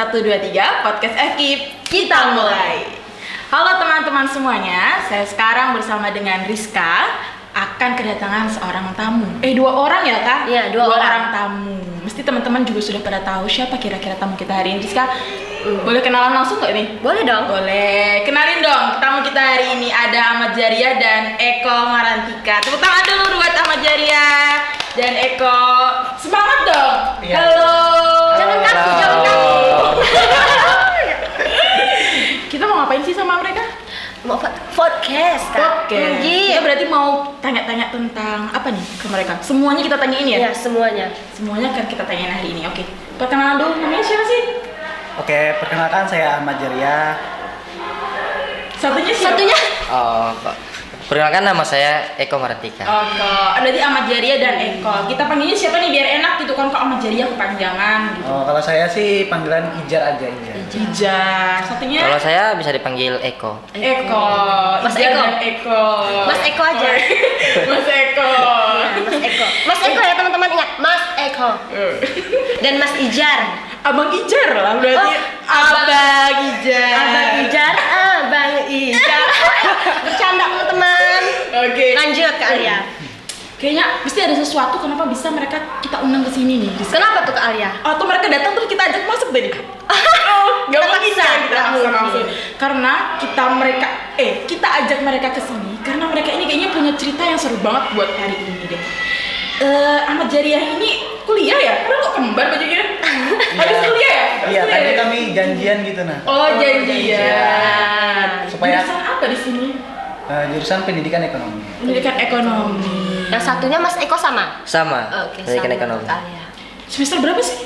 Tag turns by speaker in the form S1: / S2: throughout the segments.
S1: 1, 2, 3 Podcast Ekip, kita mulai. Halo teman-teman semuanya, saya sekarang bersama dengan Rizka akan kedatangan seorang tamu. Dua orang ya Kak?
S2: Iya, dua orang
S1: tamu. Mesti teman-teman juga sudah pada tahu siapa kira-kira tamu kita hari ini. Rizka, boleh kenalan langsung nggak nih?
S2: Boleh dong.
S1: Boleh, kenalin dong tamu kita hari ini ada Ahmad Jaria dan Eko Marantika. Tepuk tangan dulu buat Ahmad Jaria dan Eko. Semangat dong.
S3: Iya.
S1: Halo.
S2: Jangan kaku, jangan kaku.
S1: Kita mau ngapain sih sama mereka?
S2: Mau podcast, Kak.
S1: Oke. Kita berarti mau tanya-tanya tentang apa nih ke mereka? Semuanya kita tanyain ya?
S2: Iya, semuanya.
S1: Semuanya kan kita tanyain hari ini. Oke. Perkenalan dulu, namanya siapa sih?
S3: Oke, perkenalkan saya Ahmad Jaria.
S1: Satunya siapa?
S2: Satunya
S4: Perkenalkan nama saya Eko Marantika.
S1: Oke, berarti Ahmad Jaria dan Eko. Kita panggilnya siapa nih biar enak gitu kan? Kok Ahmad Jaria kepanjangan gitu.
S3: Oh, kalau saya sih panggilan Ijar aja, Ijar.
S1: Ijar. Satunya
S4: Kalau saya bisa dipanggil Eko.
S1: Eko.
S2: Mas
S1: Ijar
S2: Eko.
S1: dan Eko.
S2: Mas Eko aja.
S1: Mas Eko.
S2: Mas Eko. Mas Eko ya teman-teman, ingat, Mas Eko. Dan Mas Ijar.
S1: Abang Ijar lah berarti. Abang Ijar.
S2: Abang Ijar, Abang Ijar. Bercanda teman-teman.
S1: Oke.
S2: Lanjut Kak Alia.
S1: Kayaknya pasti ada sesuatu kenapa bisa mereka kita undang ke sini nih.
S2: Kenapa tuh Kak Alia?
S1: Atau mereka datang terus kita ajak masuk tadi. Gak
S2: Kita
S1: mungkin
S2: paksa,
S1: kan kita
S2: nggak
S1: paksa
S2: mungkin.
S1: masuk. Karena kita ajak mereka ke sini karena mereka ini kayaknya punya cerita yang seru banget buat hari ini deh. Ahmad Jaria ini kuliah ya? Karena kok kembar bajunya? Habis kuliah ya? Habis
S3: Iya,
S1: kuliah
S3: tadi
S1: ya?
S3: kami janjian gitu nah.
S1: Oh janjian.
S3: Supaya-
S1: Jurusan apa di sini?
S3: Jurusan pendidikan ekonomi.
S1: Pendidikan ekonomi.
S2: Yang satunya Mas Eko sama?
S4: Sama.
S2: Oke,
S4: Pendidikan
S2: sama
S4: ekonomi.
S2: Kak Alia.
S1: Semester berapa sih?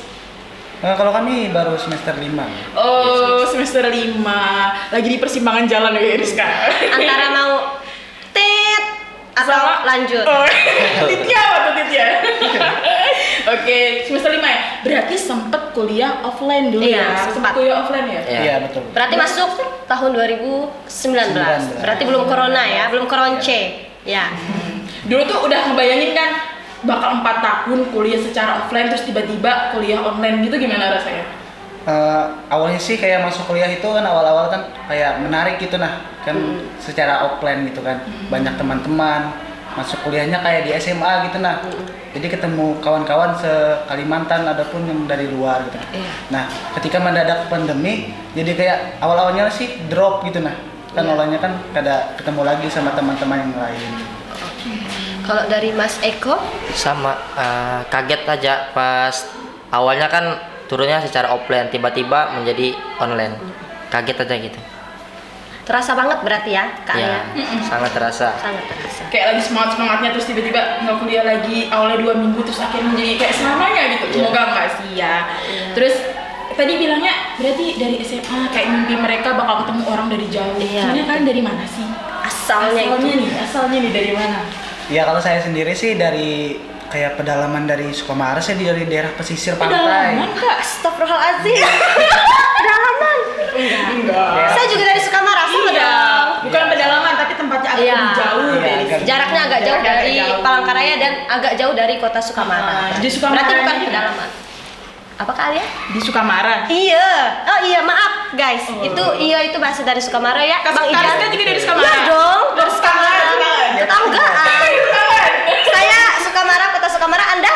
S3: Kalau kami baru semester 5.
S1: Oh, semester 5. Lagi di persimpangan jalan ya, Rizka.
S2: Antara mau tit atau
S1: Sama-
S2: lanjut.
S1: Oh, Titya apa tuh Titya? Oke, semester 5 ya? Berarti sempet kuliah offline dulu
S2: Iya,
S1: ya?
S2: sempat.
S1: kuliah offline ya?
S4: Iya.
S3: Iya, betul.
S2: Berarti masuk tahun 2019. Berarti belum corona ya, belum koronce. Ya.
S1: Dulu tuh udah ngebayangin kan bakal 4 tahun kuliah secara offline terus tiba-tiba kuliah online gitu gimana rasanya?
S3: Awalnya sih kayak masuk kuliah itu kan awal-awal kan kayak menarik gitu nah. Kan secara offline gitu kan. Banyak teman-teman masuk kuliahnya kayak di SMA gitu nah. Jadi ketemu kawan-kawan se-Kalimantan ataupun yang dari luar gitu.
S2: Iya.
S3: Nah, ketika mendadak pandemi, jadi kayak awal-awalnya sih drop gitu nah. Kan
S2: Iya.
S3: awalnya kan kada ketemu lagi sama teman-teman yang lain.
S2: Kalau dari Mas Eko,
S4: Sama. Kaget aja pas awalnya kan turunnya secara offline, tiba-tiba menjadi online. Kaget aja gitu.
S2: terasa banget berarti ya Kak
S4: Ya,
S2: Alia?
S4: sangat terasa.
S2: Sangat terasa.
S1: Kayak lagi semangatnya terus tiba-tiba nggak kuliah lagi awalnya 2 minggu terus akhirnya menjadi kayak selamanya gitu. Semoga nggak sih ya. Terus tadi bilangnya berarti dari SMA kayak mimpi mereka bakal ketemu orang dari jauh.
S2: Iya,
S1: Sebenarnya kalian dari mana sih?
S2: Asalnya itu.
S1: Asalnya nih dari mana?
S3: Ya kalau saya sendiri sih dari kayak pedalaman dari Sukamara, saya dari daerah pesisir
S1: Pedalaman,
S3: pantai.
S1: Kak?
S2: Astagfirullahaladzim. Pedalaman.
S1: Enggak.
S2: Saya juga dari Sukamara, sama
S1: Iya,
S2: dong.
S1: bukan pedalaman tapi tempatnya agak
S2: Iya.
S1: lebih jauh
S3: Iya,
S1: dari
S3: agak-
S1: sini.
S2: Jaraknya agak jauh
S1: Jaraknya
S2: dari
S1: agak jauh.
S2: Palangkaraya dan agak jauh dari kota Sukamara.
S1: Di Sukamara
S2: Berarti bukan
S1: ini.
S2: pedalaman. Apa Kak Alia?
S1: Di Sukamara.
S2: Iya. Oh iya, maaf guys.
S1: Oh.
S2: Itu bahasa dari Sukamara ya.
S1: Kak
S2: Bang
S1: Kak
S2: Ijar.
S1: Rizka juga dari Sukamara.
S2: Iya dong.
S1: Dari Sukamara.
S2: Tetanggaan. Saya Sukamara, kota Sukamara. Anda?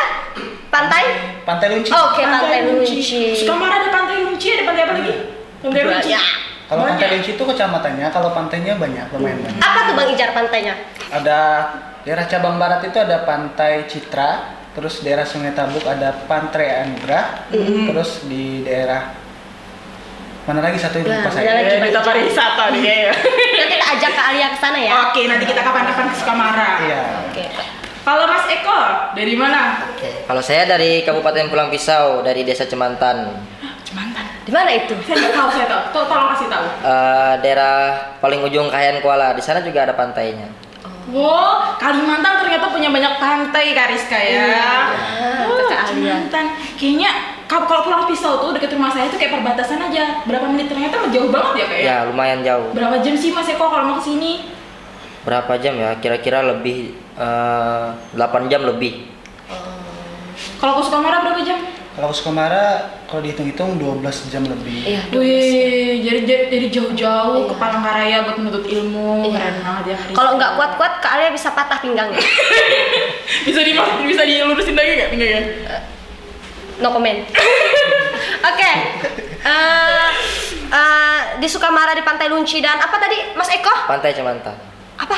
S2: Pantai?
S3: Pantai Lunci.
S2: Oke, Pantai Lunci.
S1: Sukamara ada Pantai Lunci, ada pantai apa lagi? Pantai Lunci.
S2: Ya.
S3: Kalau
S1: Banyak.
S3: Pantai Lunci itu kecamatannya, kalau pantainya banyak, lumayan banyak.
S2: Apa tuh Bang Ijar pantainya?
S3: Ada daerah cabang barat itu ada Pantai Citra, terus daerah Sungai Tabuk ada Pantai Anugrah, terus di daerah mana lagi satu itu
S2: Nah,
S3: lupa
S2: mana
S3: saya.
S2: lagi?
S1: Di tempat pariwisata nih kayaknya.
S2: Nanti kita ajak Kak Alia ke sana ya.
S1: Oke, nanti kita kapan-kapan ke Sukamara.
S3: Iya.
S2: Oke.
S1: Kalau Mas Eko, dari mana?
S4: Oke. Kalau saya dari Kabupaten Pulang Pisau, dari Desa Cemantan.
S1: Cemantan.
S2: Di mana itu?
S1: Saya nggak tahu, saya tahu. Tolong kasih tahu.
S4: Daerah paling ujung Kahayan Kuala. Di sana juga ada pantainya.
S1: Wow, Kalimantan ternyata punya banyak pantai Kak Rizka ya.
S2: Iya, Kak Alia.
S1: Kalimantan. Kayaknya kalau Pulang Pisau tuh deket rumah saya tuh kayak perbatasan aja. Berapa menit ternyata jauh banget ya kayak.
S4: Ya, lumayan jauh.
S1: Berapa jam sih Mas Eko kalau mau ke sini?
S4: Berapa jam ya? Kira-kira lebih 8 jam lebih.
S1: Kalau ke Sukamara berapa jam?
S3: Kalau Sukamara kalau dihitung-hitung 12 jam lebih.
S2: Iya.
S1: Wih, jadi jauh-jauh
S2: Iya.
S1: ke Palangkaraya buat menuntut ilmu.
S2: Iya.
S1: Keren banget ya Haris.
S2: Kalau nggak kuat-kuat, Kak Alia bisa patah pinggangnya.
S1: bisa dilurusin lagi nggak pinggangnya?
S2: No comment. Oke. Di Sukamara di Pantai Lunci dan apa tadi Mas Eko?
S4: Pantai Cemantan.
S2: Apa?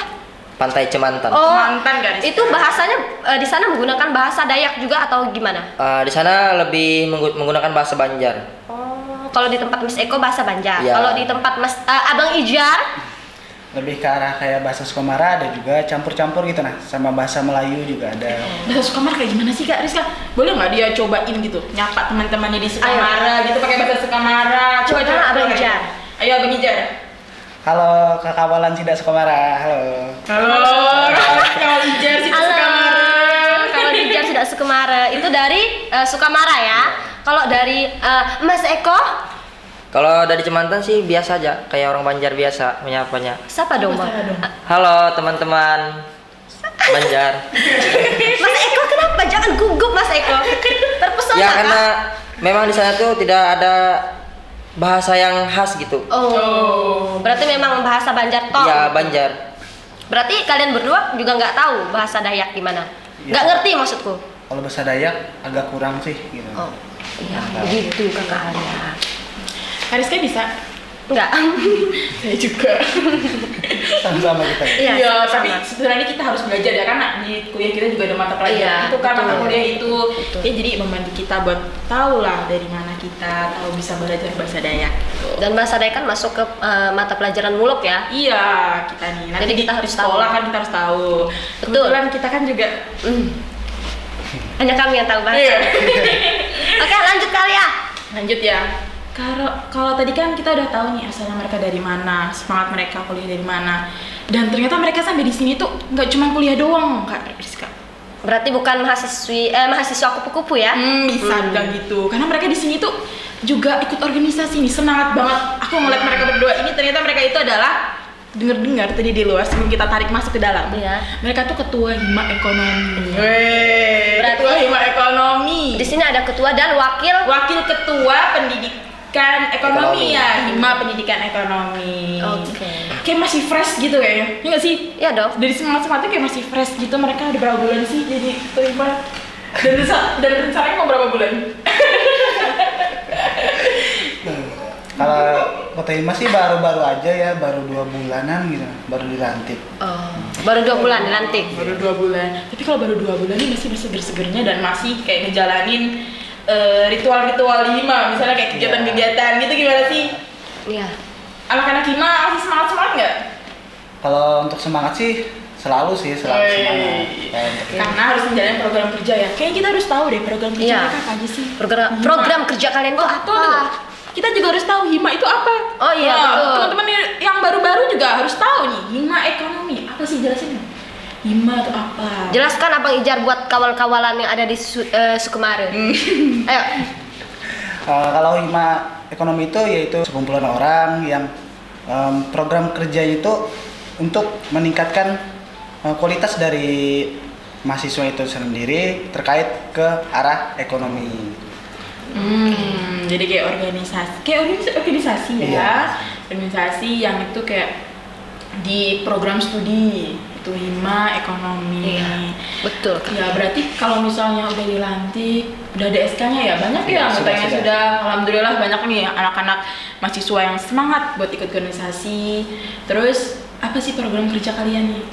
S4: Pantai Cemantan.
S2: Oh,
S1: Mantan gak Rizka?
S2: itu bahasanya di sana menggunakan bahasa Dayak juga atau gimana?
S4: Di sana lebih menggunakan bahasa Banjar.
S2: Oh, kalau di tempat Mas Eko bahasa Banjar.
S4: Iya.
S2: Kalau di tempat Mas Abang Ijar,
S3: Lebih ke arah kayak bahasa Sukamara, ada juga campur-campur gitu nah, sama bahasa Melayu juga ada.
S1: Bahasa Sukamara kayak gimana sih Kak Rizka? Boleh nggak dia cobain gitu, nyapa teman-temannya di Sukamara gitu pakai bahasa Sukamara?
S2: Coba Abang
S1: coba.
S2: Ijar.
S1: Ayo Abang Ijar.
S3: Halo kakawalan Sidak Sukamara, halo.
S1: Halo, kalau Ijar sih di
S2: Halo.
S1: Sukamara.
S2: Kalau di Ijar sudah Sukamara. Itu dari Sukamara ya. Kalau dari Mas Eko,
S4: Kalau dari Cemantan sih biasa aja, kayak orang Banjar biasa menyapanya.
S2: siapa dong, Bang?
S1: Siapa dong?
S4: Halo teman-teman Banjar.
S2: Mas Eko kenapa? Jangan gugup Mas Eko. Terpesona
S4: Ya
S2: Kak?
S4: karena memang di sana tuh tidak ada bahasa yang khas gitu.
S2: Oh, berarti memang bahasa Banjar toh.
S4: Ya Banjar.
S2: Berarti kalian berdua juga nggak tahu bahasa Dayak gimana?
S3: Iya.
S2: Nggak ngerti maksudku?
S3: Kalau bahasa Dayak agak kurang sih gitu.
S2: Oh, iya begitu Kakak Alia.
S1: Kak Rizka bisa?
S2: Enggak.
S1: Saya juga.
S3: Sama-sama kita.
S2: Iya,
S1: Iya,
S2: sama-sama.
S1: tapi sebenarnya kita harus belajar ya karena di kuliah kita juga ada mata
S2: Iya,
S1: pelajaran itu kan mata
S2: betul.
S1: kuliah itu
S2: Betul.
S1: ya jadi membantu kita buat tahu lah dari mana kita tahu bisa belajar bahasa Dayak.
S2: Dan bahasa Dayak kan masuk ke mata pelajaran muluk ya.
S1: Iya, kita nih. Nanti
S2: Jadi
S1: di,
S2: kita
S1: di
S2: harus
S1: sekolah
S2: tahu.
S1: kan kita harus tahu.
S2: Betul.
S1: Kebetulan kita kan juga
S2: Hanya kami yang tahu bahasa.
S1: iya.
S2: Oke, lanjut kali ya.
S1: Lanjut ya. Kalau tadi kan kita udah tahu nih asalnya mereka dari mana, semangat mereka kuliah dari mana. Dan ternyata mereka sampai di sini tuh nggak cuma kuliah doang, Kak Rizka.
S2: Berarti bukan mahasiswa kupu-kupu ya?
S1: Bisa bilang gitu. Karena mereka di sini tuh juga ikut organisasi nih, semangat banget. Aku ngeliat mereka berdua ini ternyata mereka itu adalah dengar tadi di luar sebelum kita tarik masuk ke dalam.
S2: Iya.
S1: Mereka tuh ketua hima ekonomi.
S2: Berarti-
S1: Ketua hima ekonomi.
S2: Di sini ada ketua dan wakil.
S1: Wakil ketua pendidikan ekonomi ya, hima pendidikan ekonomi.
S2: Oke.
S1: Kayak masih fresh gitu kayaknya. Iya nggak sih?
S2: Iya dong.
S1: Dari semangatnya kayak masih fresh gitu. Mereka udah berapa bulan sih jadi ketua hima? Dan rencananya mau berapa bulan?
S3: Kalau Kota Hima sih baru-baru aja ya, baru 2 bulanan gitu, baru dilantik.
S2: Oh, baru 2 bulan dilantik.
S1: Baru 2 bulan. Tapi kalau baru 2 bulan ini masih seger-segernya dan masih kayak ngejalanin ritual-ritual hima, misalnya kayak kegiatan-kegiatan gitu gimana sih?
S2: Iya.
S1: Anak-anak hima masih semangat nggak?
S3: Kalau untuk semangat sih selalu semangat.
S1: Wey.
S3: Kayak untuk
S1: Karena harus menjalani program kerja ya. Kayaknya kita harus tahu deh program kerja
S2: Iya.
S1: mereka apa aja sih.
S2: Program kerja kalian tuh apa?
S1: Betul. Kita juga harus tahu hima itu apa.
S2: Oh iya,
S1: Nah,
S2: betul.
S1: teman-teman yang baru-baru juga harus tahu nih hima ekonomi. Apa sih jelasin? Hima itu apa?
S2: Jelaskan Abang Ijar buat kawal-kawalan yang ada di Sukamara. Ayo.
S3: kalau Hima ekonomi itu yaitu sekumpulan orang yang program kerjanya itu untuk meningkatkan kualitas dari mahasiswa itu sendiri terkait ke arah ekonomi.
S1: Jadi kayak organisasi ya.
S3: Iya.
S1: Organisasi yang itu kayak di program studi itu hima ekonomi.
S2: Iya, betul.
S1: Ya berarti kalau misalnya udah dilantik, udah ada SK-nya ya banyak
S3: Iya,
S1: ya anggotanya
S3: sudah.
S1: sudah. Alhamdulillah banyak nih anak-anak mahasiswa yang semangat buat ikut organisasi. Terus apa sih program kerja kalian nih?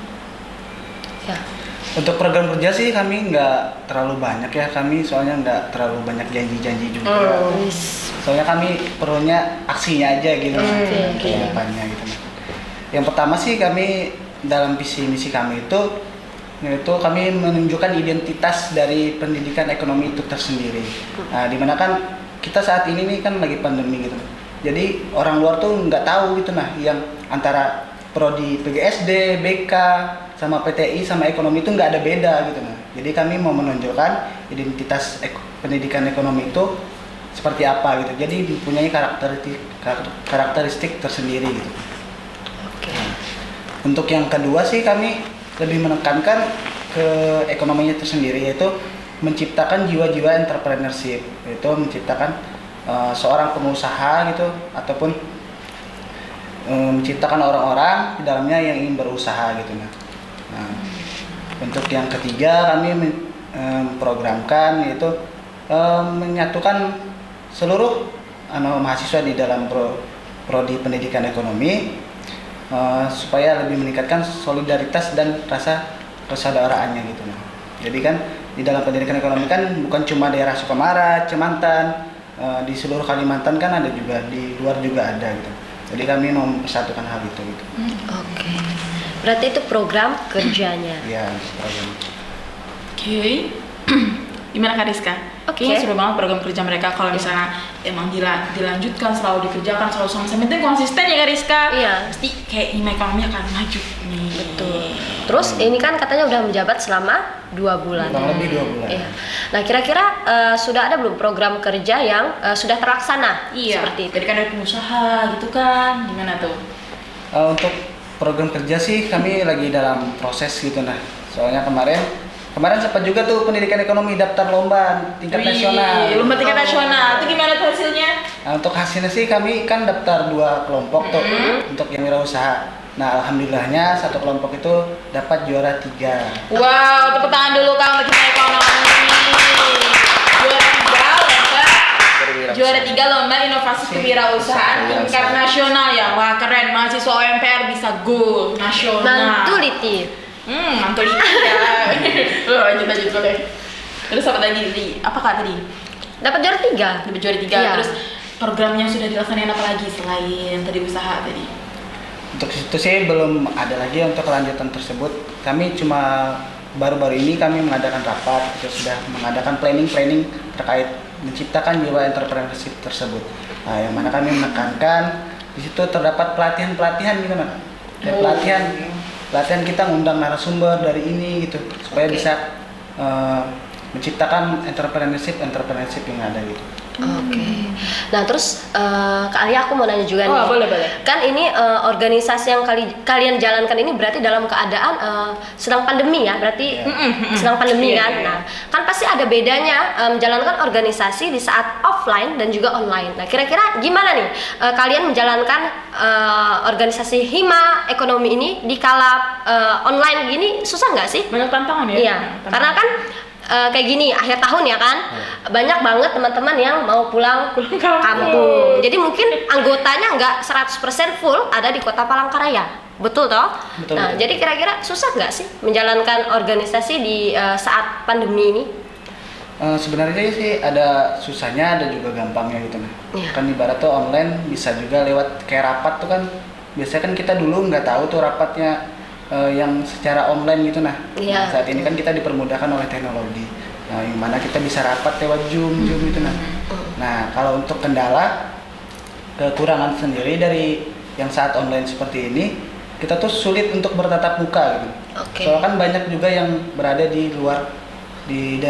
S2: Ya.
S3: Untuk program kerja sih kami nggak terlalu banyak ya, kami soalnya nggak terlalu banyak janji-janji juga.
S1: Oh.
S3: Soalnya kami perlunya aksinya aja gitu
S1: Oke.
S3: ke depannya gitu. Yang pertama sih kami dalam visi misi kami itu yaitu kami menunjukkan identitas dari pendidikan ekonomi itu tersendiri. Nah, dimana kan kita saat ini nih kan lagi pandemi gitu. Jadi orang luar tuh nggak tahu gitu nah yang antara prodi PGSD, BK, sama PTI sama ekonomi itu nggak ada beda gitu nah. Jadi kami mau menunjukkan identitas pendidikan ekonomi itu seperti apa gitu. Jadi mempunyai karakteristik tersendiri gitu.
S2: Oke.
S3: Untuk yang kedua sih kami lebih menekankan ke ekonominya tersendiri yaitu menciptakan jiwa-jiwa entrepreneurship, itu menciptakan seorang pengusaha gitu ataupun menciptakan orang-orang di dalamnya yang ingin berusaha gitu. Nah, untuk yang ketiga kami memprogramkan yaitu menyatukan seluruh mahasiswa di dalam prodi pendidikan ekonomi supaya lebih meningkatkan solidaritas dan rasa persaudaraannya gitu. Jadi kan di dalam pendidikan ekonomi kan bukan cuma daerah Sukamara, Cemantan, di seluruh Kalimantan kan ada juga, di luar juga ada gitu. Jadi kami mau mempersatukan hal itu gitu.
S2: Oke. Berarti itu program kerjanya.
S3: Iya, program.
S1: Oke. Gimana Kak Rizka?
S2: Oke.
S1: Kayaknya seru banget program kerja mereka kalau misalnya emang dilanjutkan, selalu dikerjakan, selalu sama-sama. Penting konsisten ya Kak Rizka.
S2: Iya.
S1: Pasti kayak ini ekonomi akan maju nih.
S2: Betul. Terus ini kan katanya udah menjabat selama 2 bulan.
S3: Kurang lebih 2 bulan.
S2: Iya. Nah kira-kira sudah ada belum program kerja yang sudah terlaksana?
S1: Iya.
S2: Seperti itu.
S1: Jadi kan dari pengusaha gitu kan. Gimana tuh?
S3: Untuk program kerja sih kami lagi dalam proses gitu nah. Soalnya kemarin sempat juga tuh pendidikan ekonomi daftar lomba tingkat nasional.
S1: Lomba tingkat nasional. Itu gimana tuh hasilnya?
S3: Nah, untuk hasilnya sih kami kan daftar 2 kelompok tuh untuk yang wirausaha. Nah, alhamdulillahnya satu kelompok itu dapat juara 3.
S1: Wow, tepuk tangan dulu Kak untuk kita ekonomi. Juara 3 lomba inovasi kewirausahaan tingkat nasional ya. Wah, keren. Mahasiswa UMPR bisa go nasional.
S2: Mantuliti.
S1: Mantul itu ya. Lanjut boleh. Terus apa tadi? Apa Kak tadi?
S2: Dapat juara 3.
S1: Dapat juara 3.
S2: Iya.
S1: Terus programnya sudah dilaksanakan apa lagi selain tadi usaha tadi?
S3: Untuk itu sih belum ada lagi untuk kelanjutan tersebut. Kami cuma baru-baru ini kami mengadakan rapat, kita sudah mengadakan planning terkait menciptakan jiwa entrepreneurship tersebut. Nah, yang mana kami menekankan di situ terdapat pelatihan gitu nah. Dan pelatihan kita ngundang narasumber dari ini gitu supaya bisa menciptakan entrepreneurship yang ada gitu.
S2: Oke. Nah terus Kak Alia aku mau nanya juga nih.
S1: Boleh.
S2: Kan ini organisasi yang kalian jalankan ini berarti dalam keadaan sedang pandemi ya, berarti sedang pandemi kan. Nah kan pasti ada bedanya menjalankan organisasi di saat offline dan juga online. Nah kira-kira gimana nih kalian menjalankan organisasi Hima Ekonomi ini di kala online gini, susah nggak sih?
S1: Banyak tantangan ya?
S2: Iya, karena kan kayak gini akhir tahun ya kan, banyak banget teman-teman yang mau pulang kampung. Jadi mungkin anggotanya nggak 100% full ada di Kota Palangkaraya, betul toh?
S3: Betul,
S2: Nah,
S3: betul.
S2: jadi kira-kira susah nggak sih menjalankan organisasi di saat pandemi ini?
S3: Sebenarnya sih ada susahnya, ada juga gampangnya gitu nah.
S2: Iya.
S3: Kan ibarat tuh online bisa juga lewat kayak rapat tuh kan. Biasanya kan kita dulu nggak tahu tuh rapatnya yang secara online gitu nah.
S2: Iya.
S3: Nah, saat ini kan kita dipermudahkan oleh teknologi. Nah, yang mana kita bisa rapat lewat Zoom gitu nah. Nah, kalau untuk kendala kekurangan sendiri dari yang saat online seperti ini, kita tuh sulit untuk bertatap muka gitu.
S2: Oke.
S3: Soalnya kan banyak juga yang berada di luar di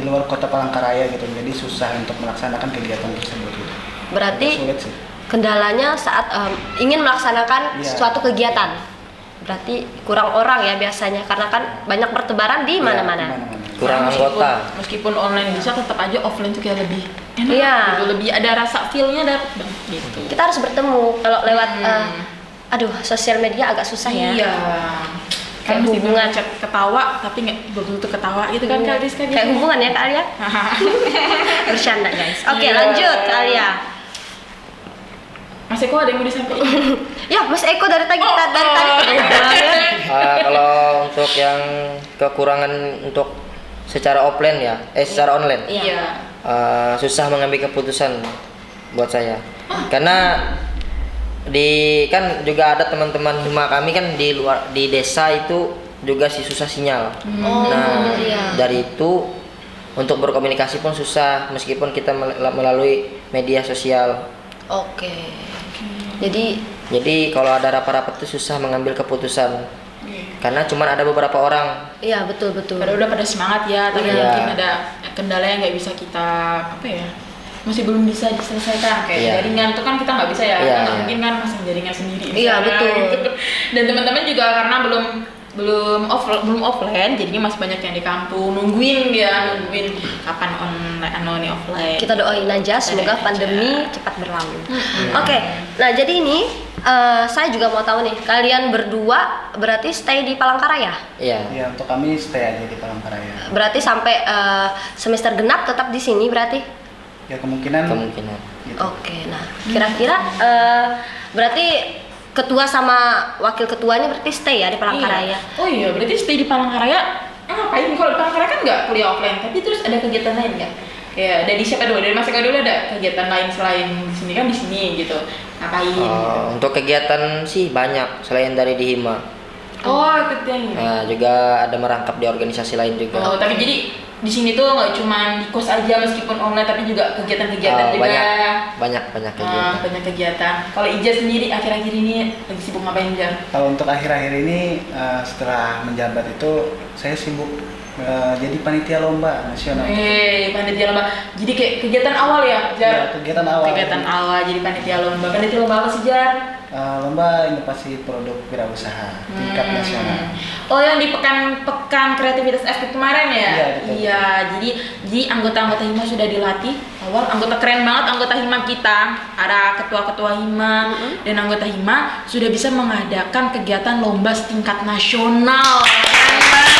S3: luar Kota Palangkaraya gitu. Jadi susah untuk melaksanakan kegiatan tersebut gitu.
S2: Berarti
S3: Agak sulit sih.
S2: kendalanya saat ingin melaksanakan
S3: Iya.
S2: suatu kegiatan, berarti kurang orang ya biasanya karena kan banyak bertebaran di
S3: Iya,
S2: mana-mana.
S3: kemana-mana.
S4: Kurang anggota.
S1: Meskipun online bisa, tetap aja offline tuh kayak lebih enak
S2: Iya.
S1: gitu, lebih ada rasa feel-nya dapet banget gitu.
S2: Kita harus bertemu. Kalau lewat aduh sosial media agak susah ya.
S1: Iya.
S2: Kayak
S1: Kan meskipun
S2: hubungan.
S1: chat ketawa, tapi nggak betul-betul ketawa gitu kan Kak Rizka
S2: Kayak
S1: biasanya.
S2: hubungan ya Kak Alia. Bercanda guys. Oke,
S1: Iya.
S2: lanjut Kak Alia.
S1: Mas Eko ada yang mau disampaikan?
S2: Ya, Mas Eko dari tadi dari tadi kedengeran ya.
S4: Kalau untuk yang kekurangan untuk secara offline ya, secara online,
S2: Iya.
S4: susah mengambil keputusan buat saya. Karena kan juga ada teman-teman Hima kami kan di luar di desa itu juga susah sinyal. Nah,
S2: iya.
S4: dari itu untuk berkomunikasi pun susah meskipun kita melalui media sosial.
S2: Oke. Jadi
S4: kalau ada rapat-rapat itu susah mengambil keputusan. Karena cuman ada beberapa orang.
S2: iya betul.
S1: Udah pada semangat ya, tapi
S4: Iya.
S1: mungkin ada kendala yang nggak bisa kita apa ya, masih belum bisa diselesaikan kayak
S4: Iya.
S1: jaringan itu kan kita nggak bisa ya,
S4: Iya.
S1: nggak mungkin kan masang jaringan sendiri.
S2: Iya,
S1: misalnya,
S2: betul.
S1: gitu. Dan teman-teman juga karena belum belum offline, jadinya masih banyak yang di kampung nungguin kapan online offline.
S2: Kita doain aja semoga pandemi cepat berlalu. Oke, nah jadi ini saya juga mau tahu nih, kalian berdua berarti stay di Palangkaraya?
S4: Iya.
S3: Ya untuk kami stay aja di Palangkaraya.
S2: Berarti sampai semester genap tetap di sini berarti?
S3: Ya kemungkinan. Gitu.
S2: Oke, nah kira-kira berarti ketua sama wakil ketuanya berarti stay ya di Palangkaraya?
S1: Iya. Oh iya, berarti stay di Palangkaraya. Ngapain? Kalau di Palangkaraya kan nggak kuliah offline, tapi terus ada kegiatan lain nggak? Ya dari siapa dulu? Dari Mas Eko dulu ada kegiatan lain selain di sini kan di sini gitu. Ngapain? Gitu.
S4: Untuk kegiatan sih banyak selain dari di Hima.
S1: Oh, kegiatan.
S4: Nah, juga ada merangkap di organisasi lain juga.
S1: Oh, tapi jadi di sini tuh nggak cuma di kos aja meskipun online, tapi juga kegiatan-kegiatan juga.
S4: Banyak kegiatan.
S1: Banyak kegiatan. Kalau Ija sendiri akhir-akhir ini lagi sibuk ngapain, Jar?
S3: Kalau untuk akhir-akhir ini setelah menjabat itu saya sibuk jadi panitia lomba nasional.
S1: Panitia lomba. Jadi kayak kegiatan awal ya, Jar?
S3: Ya, kegiatan awal.
S1: Kegiatan awal jadi panitia lomba. Panitia lomba apa sih, Jar?
S3: Lomba inovasi produk wirausaha tingkat nasional.
S1: Oh, yang di pekan kreativitas FP kemarin ya?
S3: Iya, betul.
S1: Iya, jadi anggota-anggota Hima sudah dilatih awal. Anggota keren banget anggota Hima kita. Ada ketua-ketua Hima dan anggota Hima sudah bisa mengadakan kegiatan lomba setingkat nasional. Keren banget.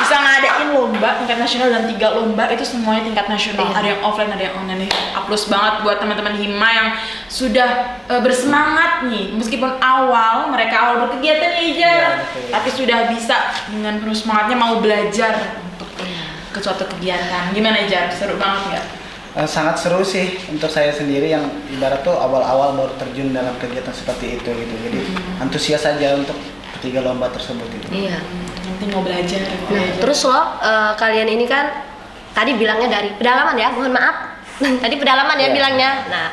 S1: Bisa ngadain lomba tingkat nasional dan 3 lomba itu semuanya tingkat nasional.
S2: Iya.
S1: Ada yang offline, ada yang online. Plus banget buat teman-teman Hima yang sudah bersemangat nih, meskipun mereka awal berkegiatan ya Ija, tapi sudah bisa dengan penuh semangatnya mau belajar untuk ke suatu kegiatan. Gimana Ija? Seru banget nggak?
S3: Sangat seru sih untuk saya sendiri yang ibarat tuh awal-awal baru terjun dalam kegiatan seperti itu gitu. Jadi antusias saja untuk ketiga lomba tersebut itu.
S2: Iya.
S1: Nanti mau belajar.
S2: Nah, terus kalian ini kan tadi bilangnya dari pedalaman ya, mohon maaf. Tadi pedalaman ya
S3: Iya.
S2: bilangnya. Nah,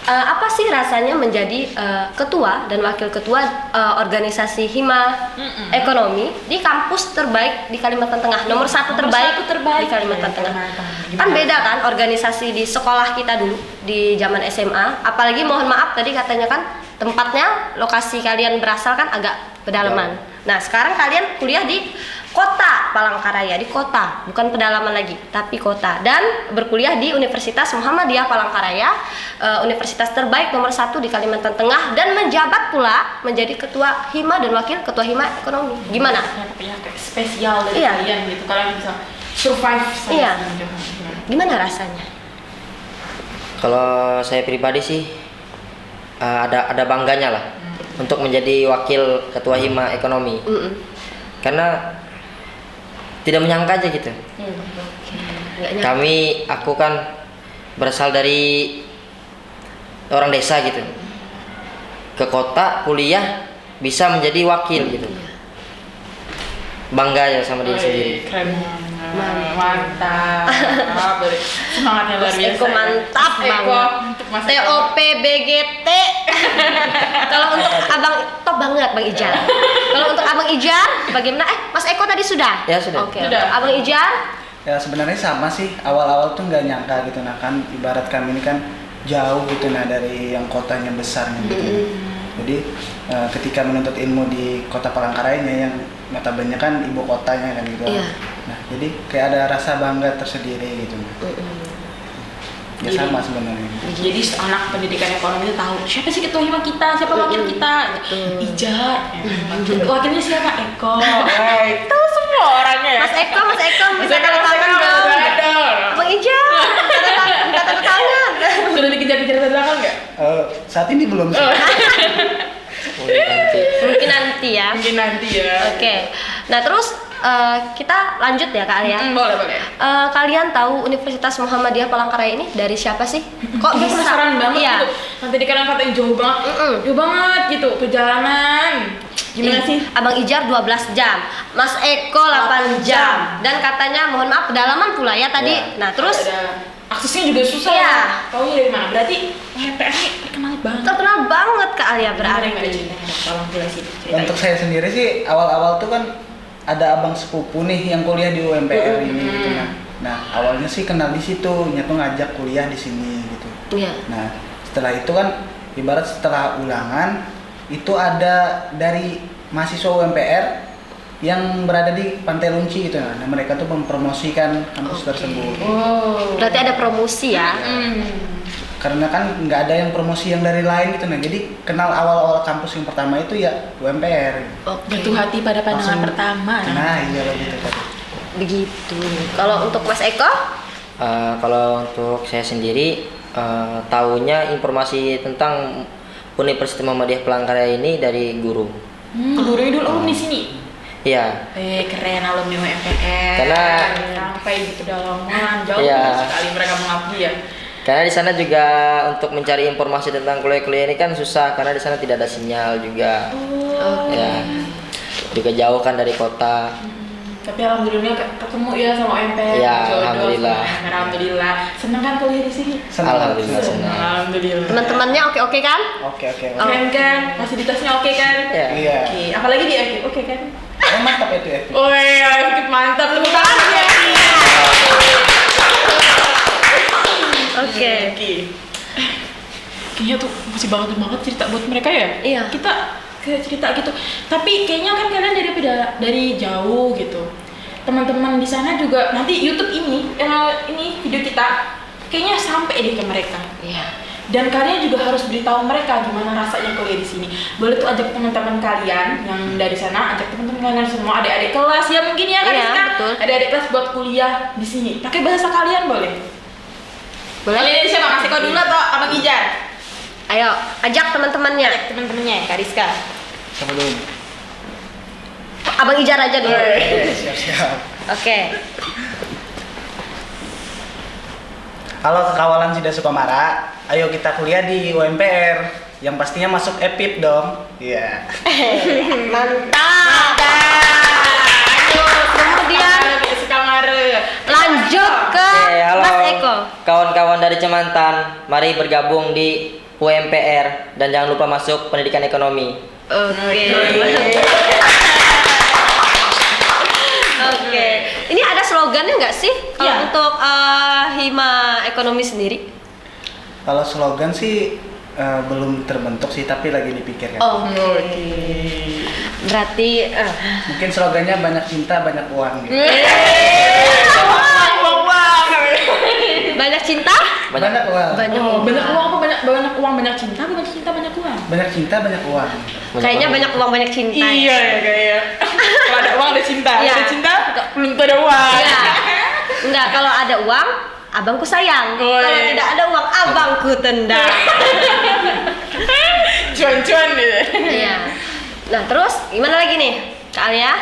S2: apa sih rasanya menjadi ketua dan wakil ketua organisasi Hima Ekonomi di kampus terbaik di Kalimantan Tengah, nomor satu terbaik di Kalimantan Tengah? Kan beda kan organisasi di sekolah kita dulu di zaman SMA, apalagi mohon maaf tadi katanya kan tempatnya, lokasi kalian berasal kan agak pedalaman. Nah, sekarang kalian kuliah di kota Palangkaraya, di kota, bukan pedalaman lagi, tapi kota, dan berkuliah di Universitas Muhammadiyah Palangkaraya, universitas terbaik nomor 1 di Kalimantan Tengah, dan menjabat pula menjadi ketua Hima dan wakil ketua Hima Ekonomi. Gimana?
S1: Ya, kayak spesial dari
S2: Iya.
S1: kalian gitu, kalian bisa survive.
S2: Iya. Gimana rasanya?
S4: Kalau saya pribadi sih ada bangganya lah untuk menjadi wakil ketua Hima Ekonomi. Karena tidak menyangka aja gitu.
S2: Nggak nyangka.
S4: Aku kan berasal dari orang desa gitu. Ke kota kuliah bisa menjadi wakil gitu. Bangga ya sama diri sendiri.
S1: Keren. Mantap. Semangatnya luar
S2: Mas
S1: biasa.
S2: Eko mantap
S1: Eko,
S2: banget.
S1: untuk Mas Eko.
S2: TOP BGT. Kalau untuk Abang top banget Bang Ijar. Kalau untuk Abang Ijar bagaimana? Mas Eko tadi sudah?
S4: Ya, sudah.
S2: Oke.
S1: Sudah.
S2: Untuk Abang Ijar?
S3: Ya sebenarnya sama sih, awal-awal tuh nggak nyangka gitu, nah kan ibarat kami ini kan jauh gitu nah dari yang kotanya besarnya gitu. Jadi ketika menuntut ilmu di kota Palangkaraya yang notabene kan ibu kotanya kan gitu.
S2: Iya.
S3: Nah jadi kayak ada rasa bangga tersendiri gitu. Ya
S1: Jadi-
S3: sama sebenarnya.
S1: Jadi anak pendidikan ekonomi itu tahu siapa sih ketua Hima kita, siapa wakil kita. Ija. Wakilnya siapa? Eko. Tahu semua orangnya ya.
S2: Mas Eko bisa
S1: Eko,
S2: tanda
S1: Mas
S2: tangan
S1: Eko,
S2: dong.
S1: ada.
S2: Abang Ijar, minta tanda tangan.
S1: Sudah dikejar-kejar tanda tangan nggak?
S3: Saat ini belum sih.
S2: Mungkin nanti ya.
S1: Mungkin nanti ya.
S2: Oke. Nah, terus kita lanjut ya Kak Alia.
S1: Boleh.
S2: Kalian tahu Universitas Muhammadiyah Palangkaraya ini dari siapa sih? Kok
S1: Aku
S2: bisa?
S1: penasaran banget
S2: Iya.
S1: gitu. Nanti di kalian katain jauh banget. Jauh banget gitu perjalanan. Gimana sih?
S2: Abang Ijar 12 jam, Mas Eko 8 jam. Dan katanya mohon maaf pedalaman pula ya tadi.
S3: Ya.
S2: Nah, terus
S1: Ada aksesnya juga susah.
S2: Iya.
S1: Taunya dari mana? Berarti UMPR ini terkenal banget.
S2: terkenal banget Kak Alia berarti.
S1: Gimana ceritanya? Tolong jelasin ceritanya.
S3: Untuk saya sendiri sih awal-awal tuh kan ada abang sepupu nih yang kuliah di UMPR ini gitu nah. Nah awalnya sih kenal di situ, nyatu ngajak kuliah di sini gitu.
S2: Iya.
S3: Nah setelah itu kan ibarat setelah ulangan itu ada dari mahasiswa UMPR yang berada di Pantai Lunci gitu. Nah, mereka tuh mempromosikan kampus tersebut.
S1: Oh.
S2: Berarti ada promosi ya.
S3: Karena kan nggak ada yang promosi yang dari lain gitu. Nah, jadi kenal awal-awal kampus yang pertama itu ya UMPR.
S1: Jatuh hati pada pandangan
S3: Langsung-
S1: pertama.
S3: Nah, iya begitu tadi.
S2: Begitu. Kalau untuk Mas Eko?
S4: Kalau untuk saya sendiri tahunya informasi tentang Universitas Muhammadiyah Palangkaraya ini dari guru.
S1: Guru idul alumni sini.
S4: Iya.
S1: Keren alumni UMPR.
S4: Karena-
S1: sampai di pedalaman jauh
S4: Iya.
S1: sekali mereka mengabdi ya.
S4: Karena di sana juga untuk mencari informasi tentang kuliah-kuliah ini kan susah karena di sana tidak ada sinyal juga. Ya. Juga jauh kan dari kota.
S1: Tapi alhamdulillah ketemu ya sama UMPR.
S4: Ya,
S1: Jodoh.
S4: alhamdulillah.
S1: Alhamdulillah. Senang kan kuliah di sini?
S4: Alhamdulillah senang.
S1: Alhamdulillah.
S2: Teman-temannya oke-oke kan?
S3: Oke.
S1: Keren kan? Fasilitasnya oke kan?
S4: Ya.
S3: Iya.
S1: Oke, apalagi di FK, oke kan?
S3: Mantap itu ya.
S1: Oh iya, sedikit mantap tepuk tangan ya.
S2: Oke.
S1: Kayaknya tuh masih banget cerita buat mereka ya.
S2: Iya.
S1: Kita kayak cerita gitu. Tapi kayaknya kan kalian dari jauh gitu. Teman-teman di sana juga nanti YouTube ini video kita kayaknya sampai deh ke mereka.
S2: Iya.
S1: Dan kalian juga harus beritahu mereka gimana rasanya kuliah di sini. Boleh tuh ajak teman-teman kalian yang dari sana, ajak teman-teman kalian semua, adik-adik kelas ya mungkin ya kan
S2: Iya,
S1: Rizka?
S2: betul.
S1: Adik-adik kelas buat kuliah di sini. Pakai bahasa kalian boleh.
S2: Boleh?
S1: Kalian siapa? Mas Eko dulu atau Abang Ijar?
S2: Ayo, ajak teman-temannya.
S1: Ajak teman-temannya, Kak Rizka.
S3: Sebelum.
S2: Abang Ijar aja dulu.
S3: Siap.
S2: Oke.
S3: Halo kekawalan Sida Sukamara, ayo kita kuliah di UMPR. Yang pastinya masuk EPIP dong. Iya.
S2: Mantap.
S1: Ayo,
S2: Kemudian
S1: Sukamara.
S2: lanjut ke
S4: Oke, halo
S2: Mas Eko.
S4: kawan-kawan dari Cemantan, mari bergabung di UMPR dan jangan lupa masuk pendidikan ekonomi.
S2: Oke. Oke. Ini ada slogannya nggak sih kalau
S1: Iya.
S2: untuk Hima Ekonomi sendiri?
S3: Kalau slogan sih belum terbentuk sih, tapi lagi dipikirkan.
S2: Oh, berarti
S3: Mungkin slogannya banyak cinta, banyak uang. Gitu.
S2: banyak cinta,
S3: Banyak uang.
S2: banyak
S1: Oh,
S2: uang.
S1: banyak uang apa banyak uang banyak cinta, banyak cinta banyak uang.
S3: Banyak cinta, banyak uang.
S2: Kayaknya banyak uang banyak cinta. ya.
S1: Iya ya kayak. Kalau ada uang ada cinta,
S2: Iya.
S1: ada cinta belum tentu ada uang.
S2: Iya. Enggak, kalau ada uang, abangku sayang.
S1: Oh,
S2: Kalau
S1: iya.
S2: tidak ada uang, abangku tendang.
S1: Cuan-cuan gitu.
S2: Iya. Nah, terus gimana lagi nih? Kak Alia?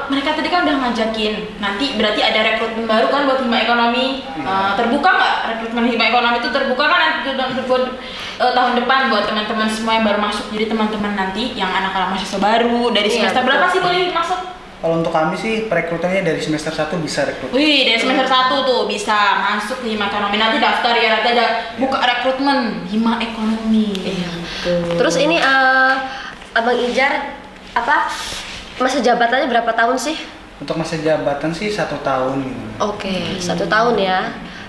S1: Mereka tadi kan udah ngajakin nanti berarti ada rekrutmen baru kan buat hima ekonomi. Terbuka nggak rekrutmen hima ekonomi itu terbuka kan nanti buat tahun depan buat teman-teman semua yang baru masuk. Jadi teman-teman nanti yang anak-anak mahasiswa baru dari
S2: Iya,
S1: semester
S2: betul.
S1: berapa sih boleh masuk?
S3: Kalau untuk kami sih perekrutannya dari semester 1 bisa rekrut.
S1: Wih, dari semester 1 tuh bisa masuk ke hima ekonomi. Nanti daftar ya, nanti ada buka rekrutmen hima ekonomi.
S2: Iya. Terus ini Abang Ijar masa jabatannya berapa tahun sih?
S3: Untuk masa jabatan sih 1 tahun gitu.
S2: Oke, 1 tahun ya.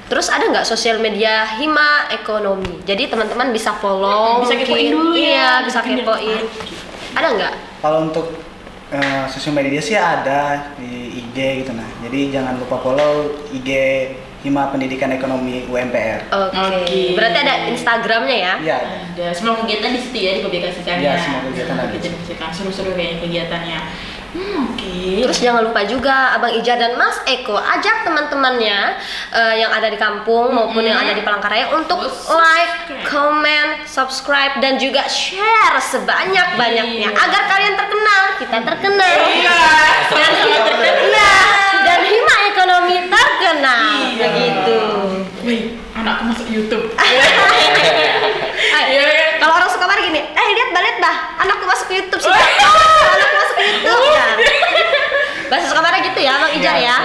S2: Terus ada nggak sosial media Hima Ekonomi? Jadi teman-teman bisa follow,
S1: Bisa kepoin
S2: mungkin.
S1: dulu ya.
S2: Iya, bisa
S1: Mungkin
S2: kepoin. Ada nggak?
S3: Kalau untuk sosial media sih ada di IG gitu nah. Jadi jangan lupa follow IG Hima Pendidikan Ekonomi UMPR.
S2: Oke. Berarti ada Instagramnya ya?
S3: Iya.
S1: Ada semua kegiatan di situ ya dipublikasikan
S3: Iya,
S1: ya.
S3: semua kegiatan ada.
S1: Dipublikasikan seru-seru kayaknya kegiatannya. Oke.
S2: Terus jangan lupa juga Abang Ijar dan Mas Eko ajak teman-temannya yang ada di kampung maupun yang ada di Palangkaraya untuk like, comment, subscribe dan juga share sebanyak-banyaknya
S1: Iya.
S2: agar kalian terkenal, kita terkenal.
S1: Iya.
S2: Dan iya, dan Hima Ekonomi terkenal.
S1: Iya.
S2: Begitu.
S1: Wih, anakku masuk YouTube.
S2: Iya, kalau orang suka marah gini, lihat bah, anakku masuk ke YouTube sudah. Anakku masuk ke YouTube. Ya. Bahasa suka marah gitu ya, Bang Ijar ya.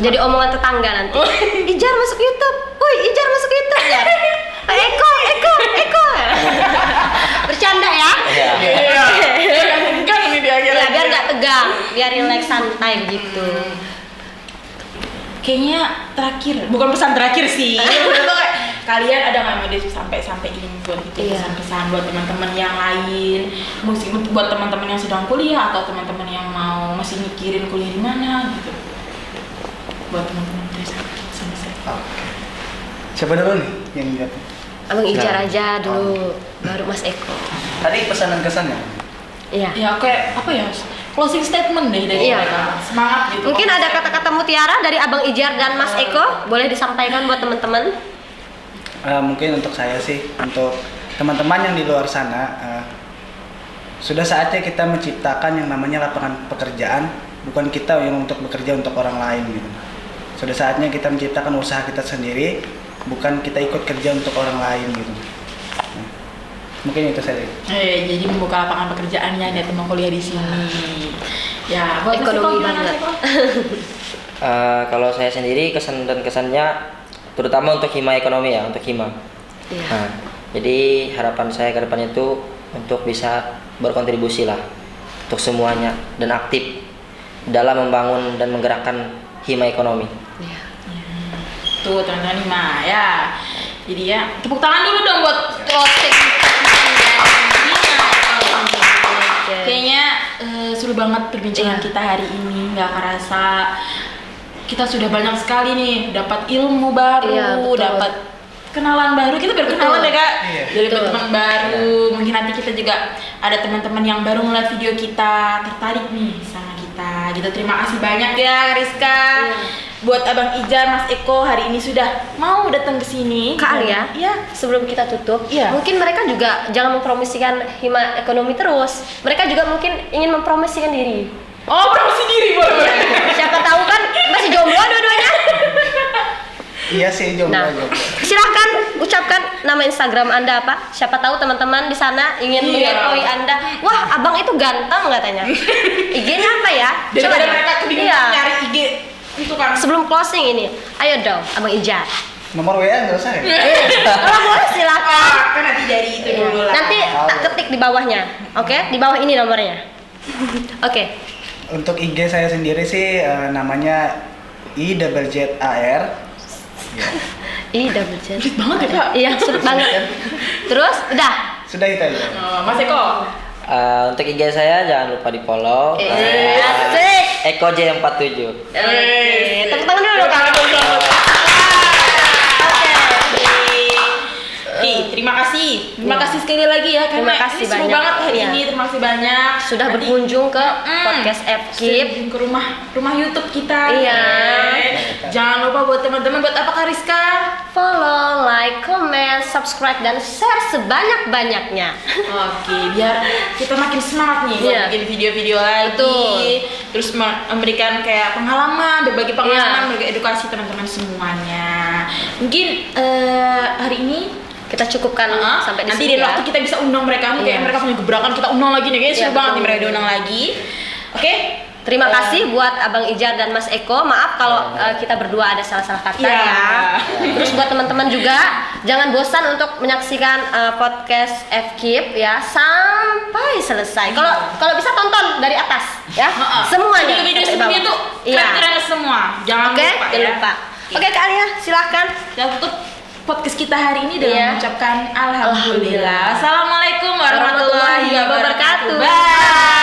S2: Jadi omongan tetangga nanti. Ijar masuk YouTube. Woi, Ijar masuk YouTube ya. Eko. Bercanda ya.
S1: Iya. Kan ini dia
S2: Ya, biar nggak tegang, biar relax santai gitu.
S1: Kayaknya terakhir, bukan pesan terakhir sih. Menurut gue kayak kalian ada nggak mau sampai-sampaiin buat itu
S2: Iya.
S1: pesan-pesan buat teman-teman yang lain, mungkin buat teman-teman yang sedang kuliah atau teman-teman yang mau masih mikirin kuliah di mana gitu. Buat teman-teman selesai.
S3: Oke. Siapa dulu nih yang jawab?
S2: Abang Ijar
S4: Nah.
S2: aja dulu, baru Mas Eko.
S3: Tadi pesan dan kesannya.
S2: Iya.
S1: Ya kayak apa ya? Closing statement deh dari
S2: Iya.
S1: mereka. Semangat gitu.
S2: Mungkin ada kata-kata mutiara dari Abang Ijar dan Mas Eko, boleh disampaikan buat teman-teman?
S3: Mungkin untuk saya sih, untuk teman-teman yang di luar sana, sudah saatnya kita menciptakan yang namanya lapangan pekerjaan, bukan kita yang untuk bekerja untuk orang lain gitu. Sudah saatnya kita menciptakan usaha kita sendiri, bukan kita ikut kerja untuk orang lain gitu. Nah, mungkin itu saja.
S1: Jadi membuka lapangan pekerjaannya dan teman kuliah di sini. Ya, buat Mas
S2: Ekonomi
S1: Eko gimana,
S2: banget.
S1: Mas Eko?
S4: Kalau saya sendiri kesan dan kesannya terutama untuk hima ekonomi ya, untuk hima.
S2: Iya.
S4: Nah, jadi harapan saya ke depannya itu untuk bisa berkontribusi lah untuk semuanya dan aktif dalam membangun dan menggerakkan hima ekonomi.
S2: Iya.
S1: Tuh teman-teman Hima ya. Jadi ya tepuk tangan dulu dong buat closing statement dari Hima. Kayaknya seru banget perbincangan
S2: Iya.
S1: kita hari ini. Nggak kerasa kita sudah banyak sekali nih dapat ilmu baru,
S2: Iya, betul.
S1: dapat kenalan baru. Kita berkenalan
S2: Betul.
S1: ya kak.
S3: Iya.
S1: Jadi
S2: Betul.
S1: teman baru. Mungkin nanti kita juga ada teman-teman yang baru ngeliat video kita tertarik nih sama kita. Gitu. Terima kasih banyak ya Rizka.
S2: Iya.
S1: Buat Abang Ijar, Mas Eko hari ini sudah mau datang ke sini.
S2: Kak Alia,
S1: Iya.
S2: sebelum kita tutup,
S1: Iya.
S2: mungkin mereka juga jangan mempromosikan hima ekonomi terus. Mereka juga mungkin ingin mempromosikan diri.
S1: Oh, promosi diri boleh.
S2: Siapa tahu kan masih jomblo dua-duanya.
S3: Iya sih, jomblo.
S2: Nah, silakan ucapkan nama Instagram Anda apa? Siapa tahu teman-teman di sana ingin
S1: Iya.
S2: mengetahui Anda. Wah, abang itu ganteng katanya. IG-nya apa ya?
S1: Daripada
S2: Coba.
S1: mereka kebingungan
S2: Iya.
S1: nyari IG itu kan.
S2: Sebelum closing ini, ayo dong, Abang Ijar.
S3: Nomor WA nggak usah ya?
S2: Kalau boleh silakan.
S1: Kan nanti dari itu dulu lah.
S2: Nanti tak ketik di bawahnya, oke? Di bawah ini nomornya. Oke.
S3: Untuk IG saya sendiri sih namanya IZZAR.
S2: Double Z.
S1: Sulit banget ya kak.
S2: Iya, sulit banget. Terus, udah.
S3: Sudah itu aja.
S1: Mas Eko.
S4: Untuk IG saya jangan lupa di follow.
S2: Asik.
S4: Eko J47.
S2: Tepuk tangan dulu, Kak.
S1: Terima kasih. Terima kasih sekali lagi ya karena
S2: Terima kasih
S1: ini seru
S2: banyak.
S1: banget hari
S2: Iya.
S1: ini. Terima kasih banyak.
S2: Sudah
S1: Nanti-
S2: berkunjung ke podcast FKIP.
S1: Berkunjung ke rumah YouTube kita.
S2: Iya.
S1: Jangan lupa buat teman-teman buat apa Kak Rizka?
S2: Follow, like, comment, subscribe, dan share sebanyak-banyaknya.
S1: Oke, biar kita makin semangat nih buat
S2: Iya.
S1: bikin video-video lagi.
S2: Betul.
S1: Terus memberikan kayak pengalaman, berbagi pengalaman,
S2: Iya.
S1: berbagi edukasi teman-teman semuanya. Mungkin hari ini
S2: Kita cukupkan sampai di
S1: nanti
S2: sini
S1: di
S2: ya.
S1: waktu kita bisa undang mereka,
S2: Iya.
S1: kayak mereka punya gebrakan kita undang lagi nih, kayaknya
S2: Iya,
S1: seru banget nih
S2: betul.
S1: mereka diundang lagi. Oke.
S2: Terima kasih buat Abang Ijar dan Mas Eko. Maaf kalau kita berdua ada salah-salah kata
S1: Iya.
S2: ya. Terus buat teman-teman juga jangan bosan untuk menyaksikan podcast FKIP ya sampai selesai. Kalau bisa tonton dari atas ya. Semuanya.
S1: Video-video
S2: sampai
S1: sebelumnya
S2: bawah.
S1: tuh
S2: Iya.
S1: keren-keren semua. Jangan
S2: Oke,
S1: lupa
S2: jangan
S1: ya.
S2: lupa. Oke Kak Alia, silahkan.
S1: Dan tutup podcast kita hari ini dengan
S2: Iya.
S1: mengucapkan alhamdulillah.
S2: Alhamdulillah.
S1: Assalamualaikum warahmatullahi
S2: Warahmatullahi
S1: wabarakatuh.
S2: wabarakatuh.
S1: Bye.